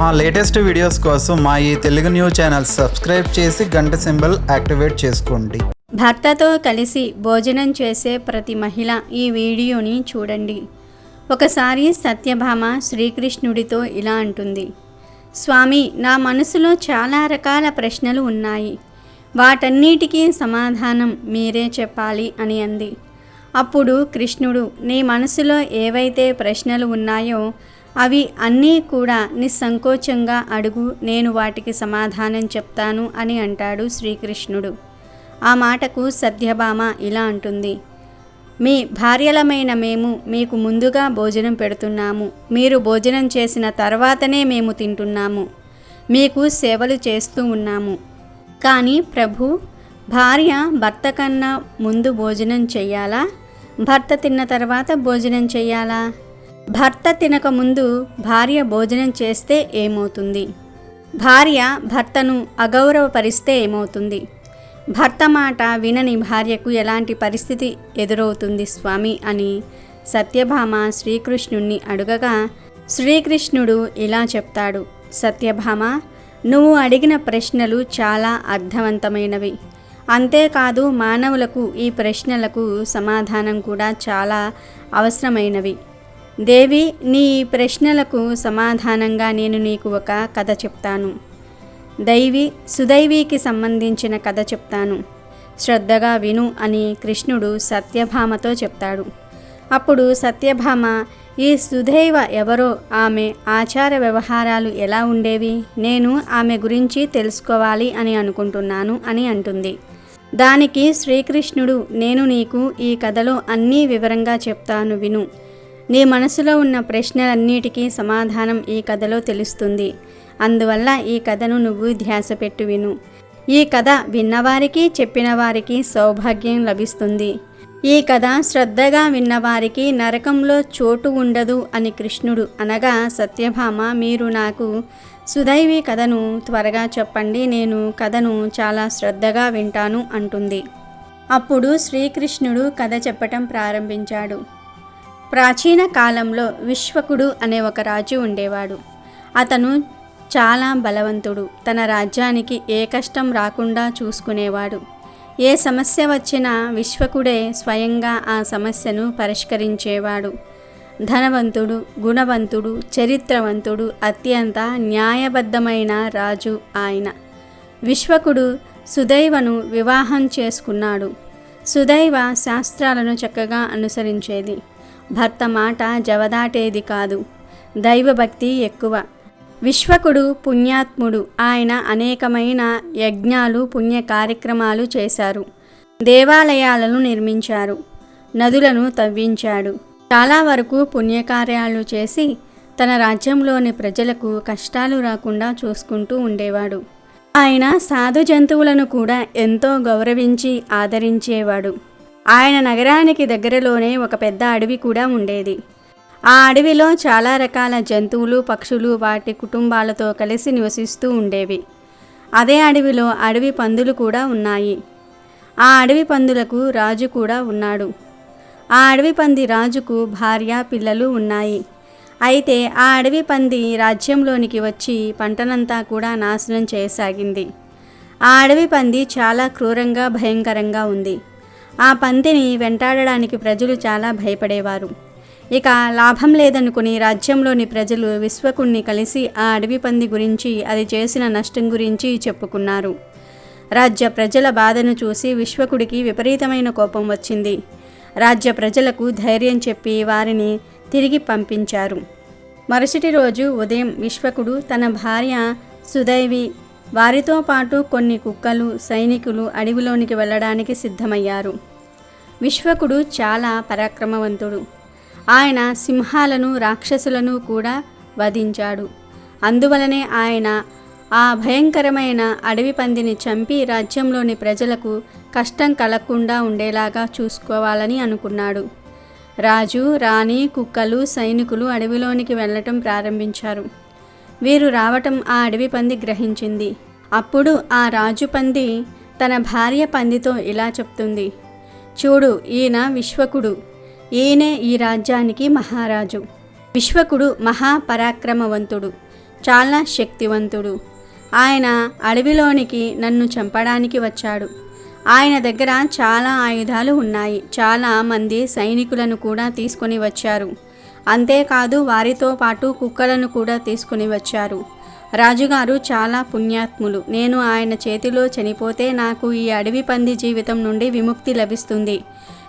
మా latest videos కోసం మా ఈ తెలుగు న్యూస్ ఛానల్ సబ్స్క్రైబ్ చేసి గంట సింబల్ యాక్టివేట్ చేసుకోండి. భర్తతో కలిసి భోజనం చేసే ప్రతి మహిళ ఈ వీడియోని చూడండి. ఒకసారి సత్యభామ శ్రీకృష్ణుడితో ఇలా అంటుంది, స్వామి, నా మనసులో చాలా రకాల ప్రశ్నలు ఉన్నాయి. వాటన్నిటికీ సమాధానం మీరే చెప్పాలి అని అంది. అప్పుడు కృష్ణుడు, నీ మనసులో ఏవైతే ప్రశ్నలు ఉన్నాయో అవి అన్నీ కూడా నిస్సంకోచంగా అడుగు, నేను వాటికి సమాధానం చెప్తాను అని అంటాడు శ్రీకృష్ణుడు. ఆ మాటకు సత్యభామ ఇలా అంటుంది, మీ భార్యలమైన మేము మీకు ముందుగా భోజనం పెడుతున్నాము. మీరు భోజనం చేసిన తర్వాతనే మేము తింటున్నాము. మీకు సేవలు చేస్తూ ఉన్నాము. కానీ ప్రభు, భార్య భర్త కన్నా ముందు భోజనం చెయ్యాలా? భర్త తిన్న తర్వాత భోజనం చెయ్యాలా? భర్త తినకముందు భార్య భోజనం చేస్తే ఏమవుతుంది? భార్య భర్తను అగౌరవపరిస్తే ఏమవుతుంది? భర్త మాట వినని భార్యకు ఎలాంటి పరిస్థితి ఎదురవుతుంది స్వామి అని సత్యభామ శ్రీకృష్ణుణ్ణి అడుగగా శ్రీకృష్ణుడు ఇలా చెప్తాడు, సత్యభామ, నువ్వు అడిగిన ప్రశ్నలు చాలా అర్థవంతమైనవి. అంతేకాదు మానవులకు ఈ ప్రశ్నలకు సమాధానం కూడా చాలా అవసరమైనవి. దేవి, నీ ప్రశ్నలకు సమాధానంగా నేను నీకు ఒక కథ చెప్తాను. సుదైవికి సంబంధించిన కథ చెప్తాను. శ్రద్ధగా విను అని కృష్ణుడు సత్యభామతో చెప్తాడు. అప్పుడు సత్యభామ, ఈ సుదైవ ఎవరో, ఆమె ఆచార వ్యవహారాలు ఎలా ఉండేవి, నేను ఆమె గురించి తెలుసుకోవాలి అని అనుకుంటున్నాను అని అంటుంది. దానికి శ్రీకృష్ణుడు, నేను నీకు ఈ కథలో అన్నీ వివరంగా చెప్తాను, విను. నీ మనసులో ఉన్న ప్రశ్నలన్నిటికీ సమాధానం ఈ కథలో తెలుస్తుంది. అందువల్ల ఈ కథను నువ్వు ధ్యాస పెట్టు విను. ఈ కథ విన్నవారికి చెప్పిన వారికి సౌభాగ్యం లభిస్తుంది. ఈ కథ శ్రద్ధగా విన్నవారికి నరకంలో చోటు ఉండదు అని కృష్ణుడు అనగా, సత్యభామ, మీరు నాకు సుదైవి కథను త్వరగా చెప్పండి, నేను కథను చాలా శ్రద్ధగా వింటాను అంటుంది. అప్పుడు శ్రీకృష్ణుడు కథ చెప్పటం ప్రారంభించాడు. ప్రాచీన కాలంలో విశ్వకుడు అనే ఒక రాజు ఉండేవాడు. అతను చాలా బలవంతుడు. తన రాజ్యానికి ఏ కష్టం రాకుండా చూసుకునేవాడు. ఏ సమస్య వచ్చినా విశ్వకుడే స్వయంగా ఆ సమస్యను పరిష్కరించేవాడు. ధనవంతుడు, గుణవంతుడు, చరిత్రవంతుడు, అత్యంత న్యాయబద్ధమైన రాజు ఆయన. విశ్వకుడు సుదైవను వివాహం చేసుకున్నాడు. సుదైవ శాస్త్రాలను చక్కగా అనుసరించేది. భర్త మాట జవదాటేది కాదు. దైవభక్తి ఎక్కువ. విశ్వకుడు పుణ్యాత్ముడు. ఆయన అనేకమైన యజ్ఞాలు, పుణ్య కార్యక్రమాలు చేశారు. దేవాలయాలను నిర్మించారు. నదులను తవ్వించాడు. చాలా వరకు పుణ్యకార్యాలు చేసి తన రాజ్యంలోని ప్రజలకు కష్టాలు రాకుండా చూసుకుంటూ ఉండేవాడు. ఆయన సాధు జంతువులను కూడా ఎంతో గౌరవించి ఆదరించేవాడు. ఆయన నగరానికి దగ్గరలోనే ఒక పెద్ద అడవి కూడా ఉండేది. ఆ అడవిలో చాలా రకాల జంతువులు, పక్షులు వాటి కుటుంబాలతో కలిసి నివసిస్తూ ఉండేవి. అదే అడవిలో అడవి పందులు కూడా ఉన్నాయి. ఆ అడవి పందులకు రాజు కూడా ఉన్నాడు. ఆ అడవి పంది రాజుకు భార్య, పిల్లలు ఉన్నాయి. అయితే ఆ అడవి పంది రాజ్యంలోనికి వచ్చి పంటనంతా కూడా నాశనం చేయసాగింది. ఆ అడవి పంది చాలా క్రూరంగా, భయంకరంగా ఉంది. ఆ పందిని వెంటాడడానికి ప్రజలు చాలా భయపడేవారు. ఇక లాభం లేదనుకుని రాజ్యంలోని ప్రజలు విశ్వకుణ్ణి కలిసి ఆ అడవి పంది గురించి, అది చేసిన నష్టం గురించి చెప్పుకున్నారు. రాజ్య ప్రజల బాధను చూసి విశ్వకుడికి విపరీతమైన కోపం వచ్చింది. రాజ్య ప్రజలకు ధైర్యం చెప్పి వారిని తిరిగి పంపించారు. మరుసటి రోజు ఉదయం విశ్వకుడు తన భార్య సుదైవి, వారితో పాటు కొన్ని కుక్కలు, సైనికులు అడవిలోనికి వెళ్ళడానికి సిద్ధమయ్యారు. విశ్వకుడు చాలా పరాక్రమవంతుడు. ఆయన సింహాలను, రాక్షసులను కూడా వధించాడు. అందువలనే ఆయన ఆ భయంకరమైన అడవి పందిని చంపి రాజ్యంలోని ప్రజలకు కష్టం కలగకుండా ఉండేలాగా చూసుకోవాలని అనుకున్నాడు. రాజు, రాణి, కుక్కలు, సైనికులు అడవిలోనికి వెళ్ళటం ప్రారంభించారు. వీరు రావటం ఆ అడవి పంది గ్రహించింది. అప్పుడు ఆ రాజు పంది తన భార్య పందితో ఇలా చెప్తుంది, చూడు, ఈయన విశ్వకుడు. ఈయనే ఈ రాజ్యానికి మహారాజు. విశ్వకుడు మహాపరాక్రమవంతుడు. చాలా శక్తివంతుడు. ఆయన అడవిలోనికి నన్ను చంపడానికి వచ్చాడు. ఆయన దగ్గర చాలా ఆయుధాలు ఉన్నాయి. చాలా మంది సైనికులను కూడా తీసుకొని వచ్చారు. అంతేకాదు వారితో పాటు కుక్కలను కూడా తీసుకొని వచ్చారు. రాజుగారు చాలా పుణ్యాత్ములు. నేను ఆయన చేతిలో చనిపోతే నాకు ఈ అడవి పంది జీవితం నుండి విముక్తి లభిస్తుంది.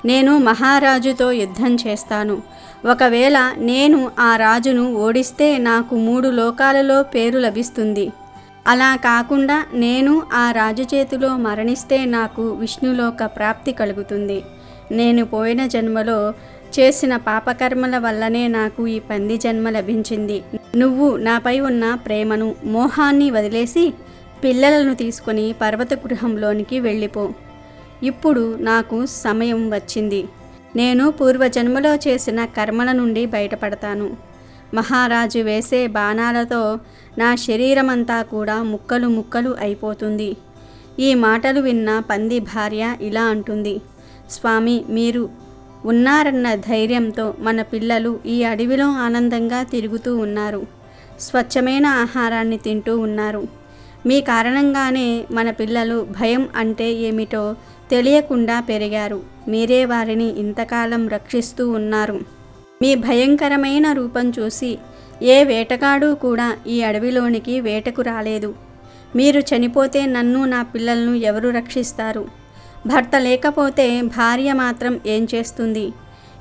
నేను మహారాజుతో యుద్ధం చేస్తాను. ఒకవేళ నేను ఆ రాజును ఓడిస్తే నాకు 3 లోకాలలో పేరు లభిస్తుంది. అలా కాకుండా నేను ఆ రాజు చేతిలో మరణిస్తే నాకు విష్ణులోక ప్రాప్తి కలుగుతుంది. నేను పోయిన జన్మలో చేసిన పాపకర్మల వల్లనే నాకు ఈ పంది జన్మ లభించింది. నువ్వు నాపై ఉన్న ప్రేమను, మోహాన్ని వదిలేసి పిల్లలను తీసుకొని పర్వత గృహంలోనికి వెళ్ళిపో. ఇప్పుడు నాకు సమయం వచ్చింది. నేను పూర్వజన్మలో చేసిన కర్మల నుండి బయటపడతాను. మహారాజు వేసే బాణాలతో నా శరీరమంతా కూడా ముక్కలు ముక్కలు అయిపోతుంది. ఈ మాటలు విన్న పంది భార్య ఇలా అంటుంది, స్వామి, మీరు ఉన్నారన్న ధైర్యంతో మన పిల్లలు ఈ అడవిలో ఆనందంగా తిరుగుతూ ఉన్నారు. స్వచ్ఛమైన ఆహారాన్ని తింటూ ఉన్నారు. మీ కారణంగానే మన పిల్లలు భయం అంటే ఏమిటో తెలియకుండా పెరిగారు. మీరే వారిని ఇంతకాలం రక్షిస్తూ ఉన్నారు. మీ భయంకరమైన రూపం చూసి ఏ వేటగాడు కూడా ఈ అడవిలోనికి వేటకు రాలేదు. మీరు చనిపోతే నన్ను, నా పిల్లలను ఎవరు రక్షిస్తారు? భర్త లేకపోతే భార్య మాత్రం ఏం చేస్తుంది?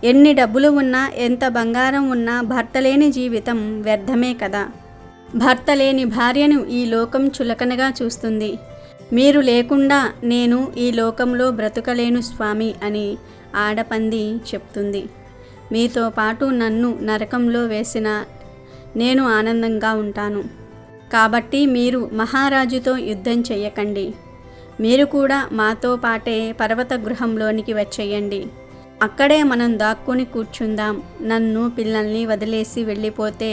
ఎన్ని డబ్బులు ఉన్నా, ఎంత బంగారం ఉన్నా భర్త లేని జీవితం వ్యర్థమే కదా. భర్త లేని భార్యను ఈ లోకం చులకనగా చూస్తుంది. మీరు లేకుండా నేను ఈ లోకంలో బ్రతుకలేను స్వామి అని ఆడపంది చెప్తుంది. మీతో పాటు నన్ను నరకంలో వేసిన నేను ఆనందంగా ఉంటాను. కాబట్టి మీరు మహారాజుతో యుద్ధం చెయ్యకండి. మీరు కూడా మాతో పాటే పర్వత గృహంలోనికి వచ్చేయండి. అక్కడే మనం దాక్కుని కూర్చుందాం. నన్ను, పిల్లల్ని వదిలేసి వెళ్ళిపోతే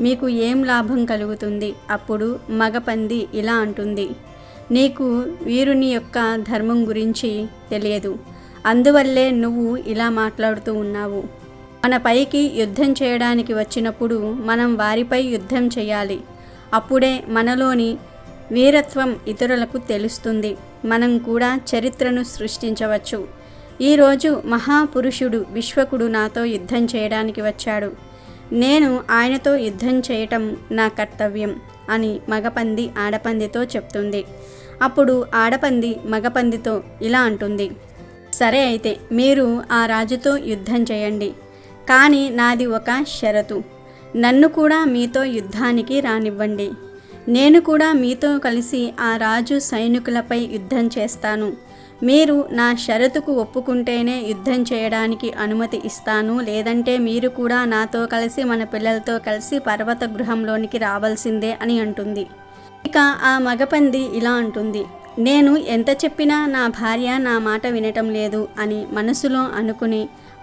మీకు ఏం లాభం కలుగుతుంది? అప్పుడు మగపంది ఇలా అంటుంది, నీకు వీరుని యొక్క ధర్మం గురించి తెలియదు. అందువల్లే నువ్వు ఇలా మాట్లాడుతూ ఉన్నావు. మన పైకి యుద్ధం చేయడానికి వచ్చినప్పుడు మనం వారిపై యుద్ధం చేయాలి. అప్పుడే మనలోని వీరత్వం ఇతరులకు తెలుస్తుంది. మనం కూడా చరిత్రను సృష్టించవచ్చు. ఈరోజు మహాపురుషుడు విశ్వకుడు నాతో యుద్ధం చేయడానికి వచ్చాడు. నేను ఆయనతో యుద్ధం చేయటం నా కర్తవ్యం అని మగపంది ఆడపందితో చెప్తుంది. అప్పుడు ఆడపంది మగపందితో ఇలా అంటుంది, సరే అయితే మీరు ఆ రాజుతో యుద్ధం చేయండి. కానీ నాది ఒక షరతు. నన్ను కూడా మీతో యుద్ధానికి రానివ్వండి. నేను కూడా మీతో కలిసి ఆ రాజు సైనికులపై యుద్ధం చేస్తాను. మీరు నా షరతుకు ఒప్పుకుంటేనే యుద్ధం చేయడానికి అనుమతి ఇస్తాను. లేదంటే మీరు కూడా నాతో కలిసి మన పిల్లలతో కలిసి పర్వత గృహంలోనికి రావాల్సిందే అని అంటుంది. ఇక ఆ మగపంది ఇలా అంటుంది, నేను ఎంత చెప్పినా నా భార్య నా మాట వినటం లేదు అని మనసులో అనుకుని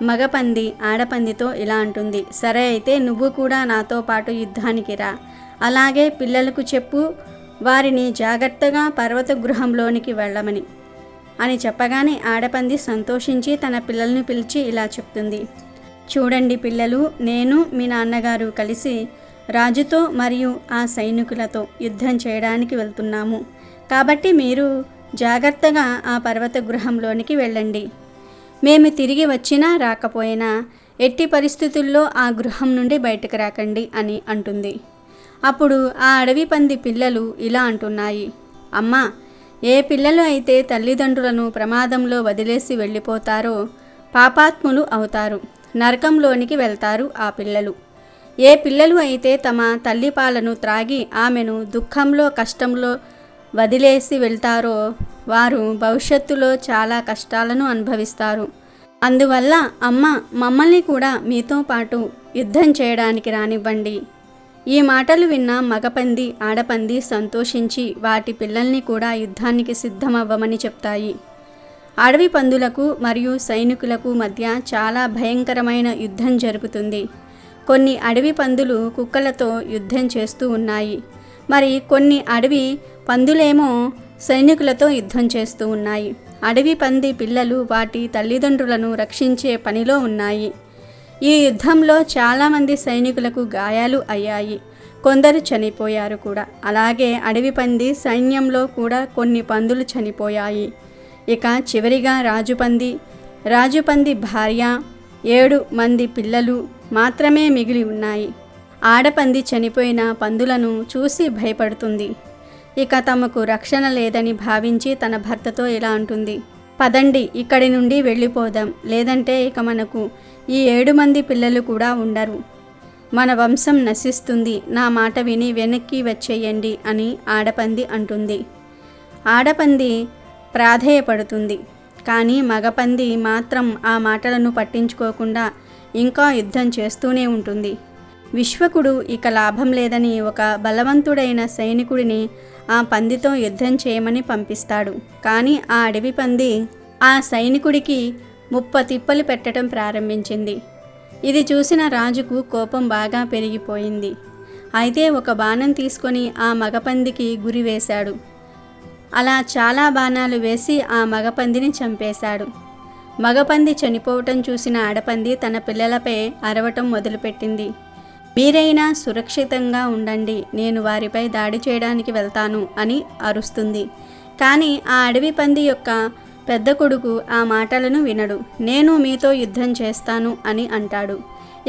మగపంది ఆడపందితో ఇలా అంటుంది, సరే అయితే నువ్వు కూడా నాతో పాటు యుద్ధానికి రా. అలాగే పిల్లలకు చెప్పు, వారిని జాగ్రత్తగా పర్వత గృహంలోనికి వెళ్ళమని అని చెప్పగానే ఆడపంది సంతోషించి తన పిల్లలను పిలిచి ఇలా చెప్తుంది, చూడండి పిల్లలు, నేను మీ నాన్నగారు కలిసి రాజుతో మరియు ఆ సైనికులతో యుద్ధం చేయడానికి వెళ్తున్నాము. కాబట్టి మీరు జాగ్రత్తగా ఆ పర్వత గృహంలోనికి వెళ్ళండి. మేము తిరిగి వచ్చినా రాకపోయినా ఎట్టి పరిస్థితుల్లో ఆ గృహం నుండి బయటకు రాకండి అని అంటుంది. అప్పుడు ఆ అడవి పంది పిల్లలు ఇలా అంటున్నాయి, అమ్మా, ఏ పిల్లలు అయితే తల్లిదండ్రులను ప్రమాదంలో వదిలేసి వెళ్ళిపోతారో పాపాత్ములు అవుతారు, నరకంలోనికి వెళ్తారు ఆ పిల్లలు. ఏ పిల్లలు అయితే తమ తల్లి పాలను త్రాగి ఆమెను దుఃఖంలో కష్టంలో వదిలేసి వెళ్తారో వారు భవిష్యత్తులో చాలా కష్టాలను అనుభవిస్తారు. అందువల్ల అమ్మ, మమ్మల్ని కూడా మీతో పాటు యుద్ధం చేయడానికి రానివ్వండి. ఈ మాటలు విన్న మగపంది ఆడపంది సంతోషించి వాటి పిల్లల్ని కూడా యుద్ధానికి సిద్ధమవ్వమని చెప్తాయి. అడవి పందులకు మరియు సైనికులకు మధ్య చాలా భయంకరమైన యుద్ధం జరుగుతుంది. కొన్ని అడవి పందులు కుక్కలతో యుద్ధం చేస్తూ ఉన్నాయి. మరి కొన్ని అడవి పందులేమో సైనికులతో యుద్ధం చేస్తూ ఉన్నాయి. అడవి పంది పిల్లలు వాటి తల్లిదండ్రులను రక్షించే పనిలో ఉన్నాయి. ఈ యుద్ధంలో చాలామంది సైనికులకు గాయాలు అయ్యాయి. కొందరు చనిపోయారు కూడా. అలాగే అడవి పంది సైన్యంలో కూడా కొన్ని పందులు చనిపోయాయి. ఇక చివరిగా రాజుపంది భార్య 7 మంది పిల్లలు మాత్రమే మిగిలి ఉన్నాయి. ఆడపంది చనిపోయిన పందులను చూసి భయపడుతుంది. ఇక తమకు రక్షణ లేదని భావించి తన భర్తతో ఇలా అంటుంది, పదండి ఇక్కడి నుండి వెళ్ళిపోదాం, లేదంటే ఇక మనకు ఈ 7 మంది పిల్లలు కూడా ఉండరు, మన వంశం నశిస్తుంది, నా మాట విని వెనక్కి వచ్చేయండి అని ఆడపంది అంటుంది. ఆడపంది ప్రాధేయపడుతుంది. కానీ మగపంది మాత్రం ఆ మాటలను పట్టించుకోకుండా ఇంకా యుద్ధం చేస్తూనే ఉంటుంది. విశ్వకుడు ఇక లాభం లేదని ఒక బలవంతుడైన సైనికుడిని ఆ పందితో యుద్ధం చేయమని పంపిస్తాడు. కానీ ఆ అడవి పంది ఆ సైనికుడికి ముప్పతిప్పలు పెట్టడం ప్రారంభించింది. ఇది చూసిన రాజుకు కోపం బాగా పెరిగిపోయింది. అయితే ఒక బాణం తీసుకొని ఆ మగపందికి గురివేశాడు. అలా చాలా బాణాలు వేసి ఆ మగపందిని చంపేశాడు. మగపంది చనిపోవటం చూసిన ఆడపంది తన పిల్లలపై అరవటం మొదలుపెట్టింది. మీరైనా సురక్షితంగా ఉండండి, నేను వారిపై దాడి చేయడానికి వెళ్తాను అని అరుస్తుంది. కానీ ఆ అడవి పంది యొక్క పెద్ద కొడుకు ఆ మాటలను వినడు. నేను మీతో యుద్ధం చేస్తాను అని అంటాడు.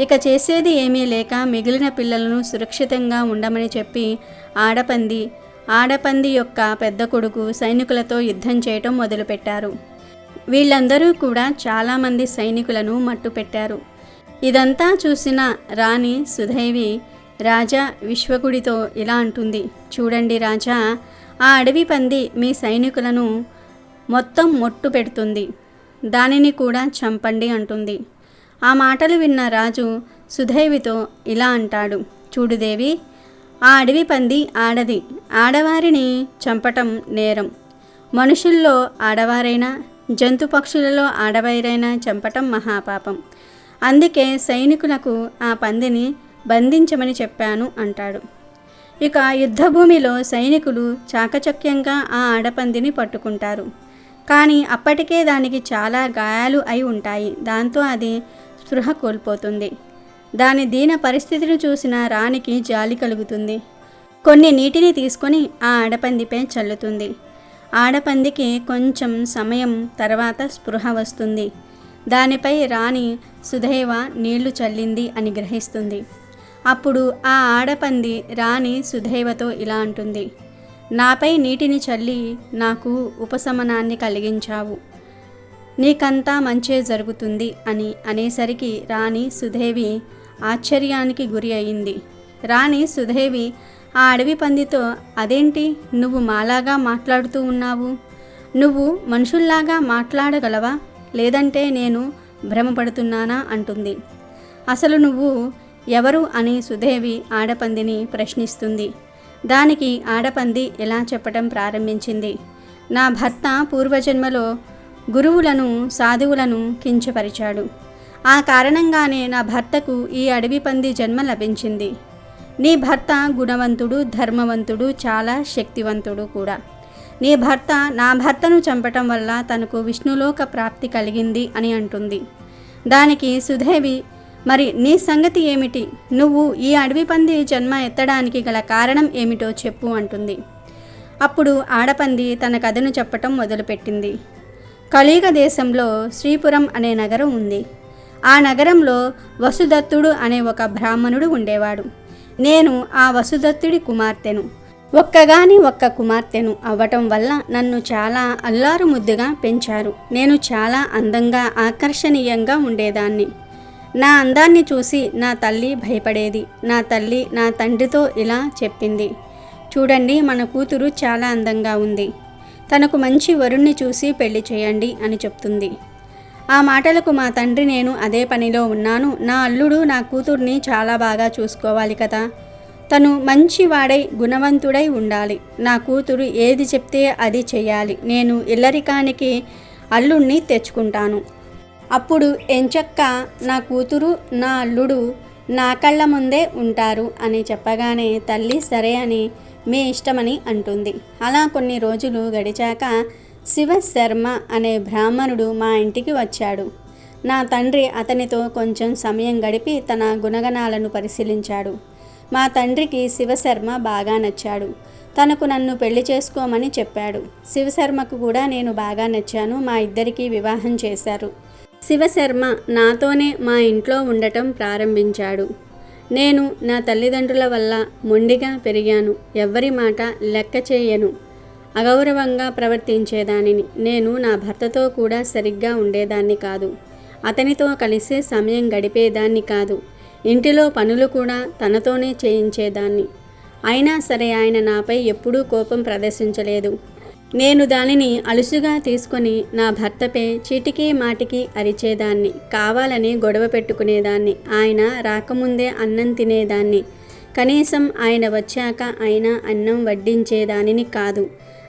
ఇక చేసేది ఏమీ లేక మిగిలిన పిల్లలను సురక్షితంగా ఉండమని చెప్పి ఆడపంది యొక్క పెద్ద కొడుకు సైనికులతో యుద్ధం చేయటం మొదలుపెట్టారు. వీళ్ళందరూ కూడా చాలామంది సైనికులను మట్టుపెట్టారు. ఇదంతా చూసిన రాణి సుధైవి రాజా విశ్వకుడితో ఇలా అంటుంది, చూడండి రాజా, ఆ అడవి పంది మీ సైనికులను మొత్తం మొట్టు పెడుతుంది, దానిని కూడా చంపండి అంటుంది. ఆ మాటలు విన్న రాజు సుధైవితో ఇలా అంటాడు, చూడు దేవి, ఆ అడవి పంది ఆడది, ఆడవారిని చంపటం నేరం. మనుషుల్లో ఆడవారైనా జంతు పక్షులలో ఆడవారైనా చంపటం మహాపాపం. అందుకే సైనికులకు ఆ పందిని బంధించమని చెప్పాను అంటాడు. ఇక యుద్ధభూమిలో సైనికులు చాకచక్యంగా ఆ ఆడపందిని పట్టుకుంటారు. కానీ అప్పటికే దానికి చాలా గాయాలు అయి ఉంటాయి. దాంతో అది స్పృహ కోల్పోతుంది. దాని దీన పరిస్థితిని చూసిన రాణికి జాలి కలుగుతుంది. కొన్ని నీటిని తీసుకొని ఆ ఆడపందిపై చల్లుతుంది. ఆడపందికి కొంచెం సమయం తర్వాత స్పృహ వస్తుంది. దానిపై రాణి సుధైవ నీళ్లు చల్లింది అని గ్రహిస్తుంది. అప్పుడు ఆ ఆడపంది రాణి సుధైవతో ఇలా అంటుంది, నాపై నీటిని చల్లి నాకు ఉపశమనాన్ని కలిగించావు, నీకంతా మంచే జరుగుతుంది అని అనేసరికి రాణి సుధేవి ఆశ్చర్యానికి గురి అయింది. రాణి సుధేవి ఆ అడవి పందితో, అదేంటి నువ్వు మాలాగా మాట్లాడుతూ ఉన్నావు, నువ్వు మనుషుల్లాగా మాట్లాడగలవా, లేదంటే నేను భ్రమపడుతున్నానా అంటుంది. అసలు నువ్వు ఎవరు అని సుధేవి ఆడపందిని ప్రశ్నిస్తుంది. దానికి ఆడపంది ఇలా చెప్పటం ప్రారంభించింది, నా భర్త పూర్వజన్మలో గురువులను సాధువులను కించపరిచాడు. ఆ కారణంగానే నా భర్తకు ఈ అడవి పంది జన్మ లభించింది. నీ భర్త గుణవంతుడు, ధర్మవంతుడు, చాలా శక్తివంతుడు కూడా. నీ భర్త నా భర్తను చంపటం వల్ల తనకు విష్ణులోక ప్రాప్తి కలిగింది అని అంటుంది. దానికి సుధేవి, మరి నీ సంగతి ఏమిటి, నువ్వు ఈ అడవి పంది జన్మ ఎత్తడానికి గల కారణం ఏమిటో చెప్పు అంటుంది. అప్పుడు ఆడపంది తన కథను చెప్పటం మొదలుపెట్టింది. కలియుగ దేశంలో శ్రీపురం అనే నగరం ఉంది. ఆ నగరంలో వసుదత్తుడు అనే ఒక బ్రాహ్మణుడు ఉండేవాడు. నేను ఆ వసుదత్తుడి కుమార్తెను, ఒక్క కుమార్తెను అవ్వటం వల్ల నన్ను చాలా అల్లారు ముద్దుగా పెంచారు. నేను చాలా అందంగా ఆకర్షణీయంగా ఉండేదాన్ని. నా అందాన్ని చూసి నా తల్లి భయపడేది. నా తల్లి నా తండ్రితో ఇలా చెప్పింది, చూడండి, మన కూతురు చాలా అందంగా ఉంది, తనకు మంచి వరుణ్ణి చూసి పెళ్లి చేయండి అని చెప్తుంది. ఆ మాటలకు మా తండ్రి, నేను అదే పనిలో ఉన్నాను, నా అల్లుడు నా కూతుర్ని చాలా బాగా చూసుకోవాలి కదా, తను మంచివాడై గుణవంతుడై ఉండాలి, నా కూతురు ఏది చెప్తే అది చెయ్యాలి, నేను ఇల్లరికానికి అల్లుణ్ణి తెచ్చుకుంటాను, అప్పుడు ఎంచక్క నా కూతురు నా అల్లుడు నా కళ్ళ ముందే ఉంటారు అని చెప్పగానే తల్లి సరే అని మీ ఇష్టమని అంటుంది. అలా కొన్ని రోజులు గడిచాక శివశర్మ అనే బ్రాహ్మణుడు మా ఇంటికి వచ్చాడు. నా తండ్రి అతనితో కొంచెం సమయం గడిపి తన గుణగణాలను పరిశీలించాడు. మా తండ్రికి శివశర్మ బాగా నచ్చాడు. తనకు నన్ను పెళ్లి చేసుకోమని చెప్పాడు. శివశర్మకు కూడా నేను బాగా నచ్చాను. మా ఇద్దరికీ వివాహం చేశారు. శివశర్మ నాతోనే మా ఇంట్లో ఉండటం ప్రారంభించాడు. నేను నా తల్లిదండ్రుల వల్ల మొండిగా పెరిగాను. ఎవ్వరి మాట లెక్క చేయను. అగౌరవంగా ప్రవర్తించేదానిని. నేను నా భర్తతో కూడా సరిగ్గా ఉండేదాన్ని కాదు. అతనితో కలిసి సమయం గడిపేదాన్ని కాదు. ఇంటిలో పనులు కూడా తనతోనే చేయించేదాన్ని. అయినా సరే ఆయన నాపై ఎప్పుడూ కోపం ప్రదర్శించలేదు. నేను దానిని అలుసుగా తీసుకొని నా భర్తపై చీటికి మాటికి అరిచేదాన్ని. కావాలని గొడవ పెట్టుకునేదాన్ని. ఆయన రాకముందే అన్నం తినేదాన్ని. కనీసం ఆయన వచ్చాక అయినా అన్నం వడ్డించేదానిని కాదు.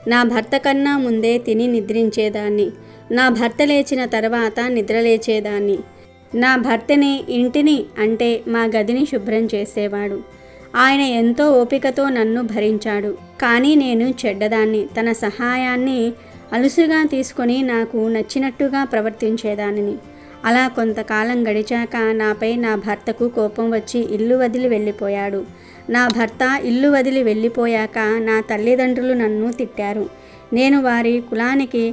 నా భర్త కన్నా ముందే తిని నిద్రించేదాన్ని. నా భర్త లేచిన తర్వాత నిద్రలేచేదాన్ని. నా భర్తనే ఇంటిని అంటే మా గదిని శుభ్రం చేసేవాడు. ఆయన ఎంతో ఓపికతో నన్ను భరించాడు. కానీ నేను చెడ్డదాన్ని. తన సహాయాన్ని అలుసుగా తీసుకొని నాకు నచ్చినట్టుగా ప్రవర్తించేదానిని. అలా కొంతకాలం గడిచాక నాపై నా భర్తకు కోపం వచ్చి ఇల్లు వదిలి వెళ్ళిపోయాడు. నా భర్త ఇల్లు వదిలి వెళ్ళిపోయాక నా తల్లిదండ్రులు నన్ను తిట్టారు. నేను వారి కులానికి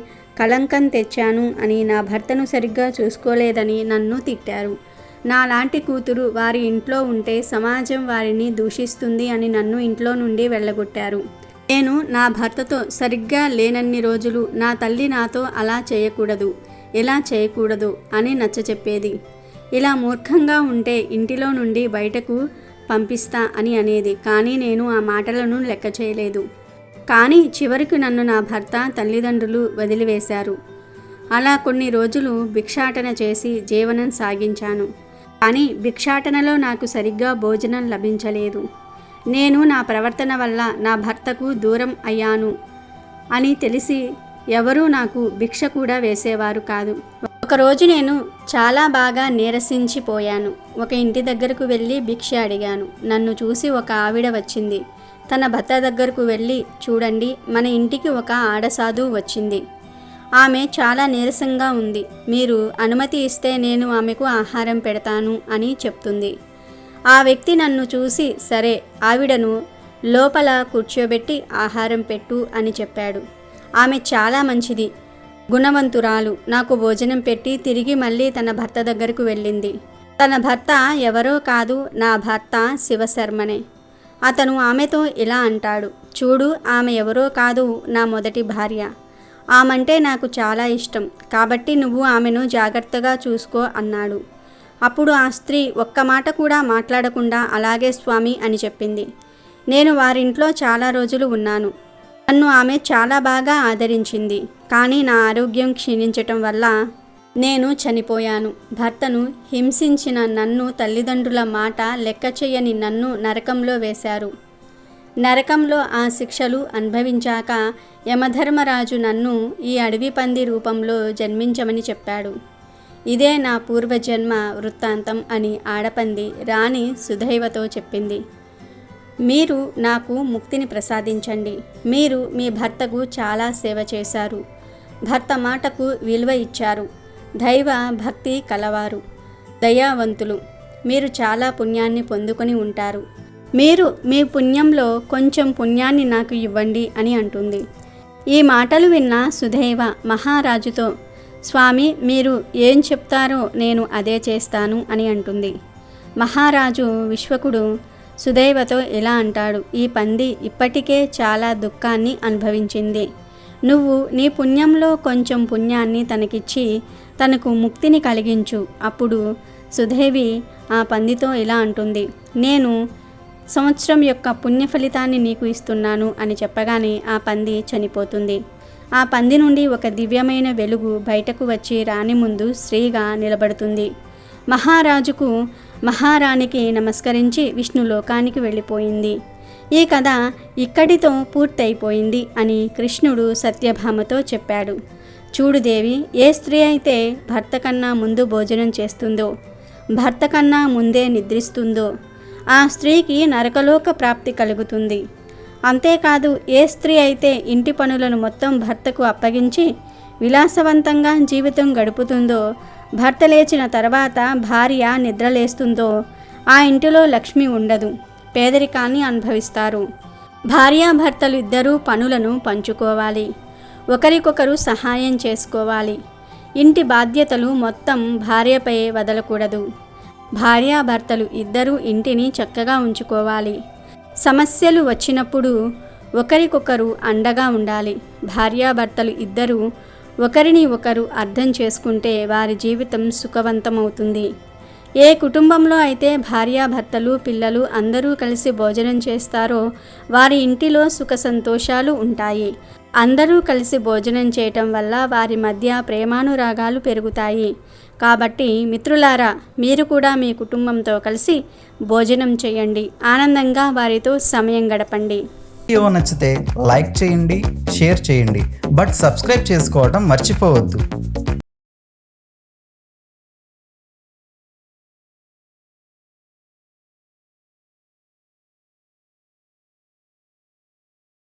కళంకం తెచ్చాను అని, నా భర్తను సరిగ్గా చూసుకోలేదని నన్ను తిట్టారు. నాలాంటి కూతురు వారి ఇంట్లో ఉంటే సమాజం వారిని దూషిస్తుంది అని నన్ను ఇంట్లో నుండి వెళ్ళగొట్టారు. నేను నా భర్తతో సరిగ్గా లేనన్ని రోజులు నా తల్లి నాతో అలా చేయకూడదు, ఇలా చేయకూడదు అని నచ్చచెప్పేది. ఇలా మూర్ఖంగా ఉంటే ఇంటిలో నుండి బయటకు పంపిస్తా అని అనేది. కానీ నేను ఆ మాటలను లెక్క చేయలేదు. కానీ చివరికి నన్ను నా భర్త తల్లిదండ్రులు వదిలివేశారు. అలా కొన్ని రోజులు భిక్షాటన చేసి జీవనం సాగించాను. కానీ భిక్షాటనలో నాకు సరిగ్గా భోజనం లభించలేదు. నేను నా ప్రవర్తన వల్ల నా భర్తకు దూరం అయ్యాను అని తెలిసి ఎవరూ నాకు భిక్ష కూడా వేసేవారు కాదు. ఒకరోజు నేను చాలా బాగా నీరసించిపోయాను. ఒక ఇంటి దగ్గరకు వెళ్ళి భిక్ష అడిగాను. నన్ను చూసి ఒక ఆవిడ వచ్చింది. తన భర్త దగ్గరకు వెళ్ళి, చూడండి, మన ఇంటికి ఒక ఆడసాధువు వచ్చింది. ఆమె చాలా నీరసంగా ఉంది. మీరు అనుమతి ఇస్తే నేను ఆమెకు ఆహారం పెడతాను అని చెప్తుంది. ఆ వ్యక్తి నన్ను చూసి, సరే, ఆవిడను లోపల కూర్చోబెట్టి ఆహారం పెట్టు అని చెప్పాడు. ఆమె చాలా మంచిది, గుణవంతురాలు. నాకు భోజనం పెట్టి తిరిగి మళ్ళీ తన భర్త దగ్గరకు వెళ్ళింది. తన భర్త ఎవరో కాదు, నా భర్త శివశర్మనే. అతను ఆమెతో ఇలా అంటాడు, చూడు, ఆమె ఎవరో కాదు, నా మొదటి భార్య. ఆమంటే నాకు చాలా ఇష్టం. కాబట్టి నువ్వు ఆమెను జాగ్రత్తగా చూసుకో అన్నాడు. అప్పుడు ఆ స్త్రీ ఒక్క మాట కూడా మాట్లాడకుండా అలాగే స్వామి అని చెప్పింది. నేను వారింట్లో చాలా రోజులు ఉన్నాను. నన్ను ఆమె చాలా బాగా ఆదరించింది. కానీ నా ఆరోగ్యం క్షీణించటం వల్ల నేను చనిపోయాను. భర్తను హింసించిన నన్ను, తల్లిదండ్రుల మాట లెక్క చేయని నన్ను నరకంలో వేశారు. నరకంలో ఆ శిక్షలు అనుభవించాక యమధర్మరాజు నన్ను ఈ అడవి పంది రూపంలో జన్మించమని చెప్పాడు. ఇదే నా పూర్వజన్మ వృత్తాంతం అని ఆడపంది రాణి సుధైవతో చెప్పింది. మీరు నాకు ముక్తిని ప్రసాదించండి. మీరు మీ భర్తకు చాలా సేవ చేశారు. భర్త మాటకు విలువ ఇచ్చారు. దైవ భక్తి కలవారు, దయావంతులు. మీరు చాలా పుణ్యాన్ని పొందుకొని ఉంటారు. మీరు మీ పుణ్యంలో కొంచెం పుణ్యాన్ని నాకు ఇవ్వండి అని అంటుంది. ఈ మాటలు విన్న సుధైవ మహారాజుతో, స్వామి, మీరు ఏం చెప్తారో నేను అదే చేస్తాను అని అంటుంది. మహారాజు విశ్వకుడు సుధైవతో ఇలా అంటాడు, ఈ పంది ఇప్పటికే చాలా దుఃఖాన్ని అనుభవించింది. నువ్వు నీ పుణ్యంలో కొంచెం పుణ్యాన్ని తనకిచ్చి తనకు ముక్తిని కలిగించు. అప్పుడు సుధైవి ఆ పందితో ఇలా అంటుంది, నేను సంవత్సరం యొక్క పుణ్య ఫలితాన్ని నీకు ఇస్తున్నాను అని చెప్పగానే ఆ పంది చనిపోతుంది. ఆ పంది నుండి ఒక దివ్యమైన వెలుగు బయటకు వచ్చి రాణి ముందు స్త్రీగా నిలబడుతుంది. మహారాజుకు మహారాణికి నమస్కరించి విష్ణులోకానికి వెళ్ళిపోయింది. ఈ కథ ఇక్కడితో పూర్తయిపోయింది అని కృష్ణుడు సత్యభామతో చెప్పాడు. చూడు దేవి, ఏ స్త్రీ అయితే భర్త కన్నా ముందు భోజనం చేస్తుందో, భర్త కన్నా ముందే నిద్రిస్తుందో ఆ స్త్రీకి నరకలోక ప్రాప్తి కలుగుతుంది. అంతేకాదు, ఏ స్త్రీ అయితే ఇంటి పనులను మొత్తం భర్తకు అప్పగించి విలాసవంతంగా జీవితం గడుపుతుందో, భర్త లేచిన తర్వాత భార్య నిద్రలేస్తుందో ఆ ఇంటిలో లక్ష్మి ఉండదు. పేదరికాన్ని అనుభవిస్తారు. భార్యాభర్తలు ఇద్దరూ పనులను పంచుకోవాలి. ఒకరికొకరు సహాయం చేసుకోవాలి. ఇంటి బాధ్యతలు మొత్తం భార్యపై వదలకూడదు. భార్యాభర్తలు ఇద్దరూ ఇంటిని చక్కగా ఉంచుకోవాలి. సమస్యలు వచ్చినప్పుడు ఒకరికొకరు అండగా ఉండాలి. భార్యాభర్తలు ఇద్దరూ ఒకరిని ఒకరు అర్థం చేసుకుంటే వారి జీవితం సుఖవంతమవుతుంది. ఏ కుటుంబంలో అయితే భార్యాభర్తలు పిల్లలు అందరూ కలిసి భోజనం చేస్తారో వారి ఇంటిలో సుఖ సంతోషాలు ఉంటాయి. అందరూ కలిసి భోజనం చేయటం వల్ల వారి మధ్య ప్రేమానురాగాలు పెరుగుతాయి. కాబట్టి మిత్రులారా, మీరు కూడా మీ కుటుంబంతో కలిసి భోజనం చేయండి. ఆనందంగా వారితో సమయం గడపండి. వీడియో నచ్చితే లైక్ చేయండి, షేర్ చేయండి, బట్ సబ్స్క్రైబ్ చేసుకోవడం మర్చిపోవద్దు.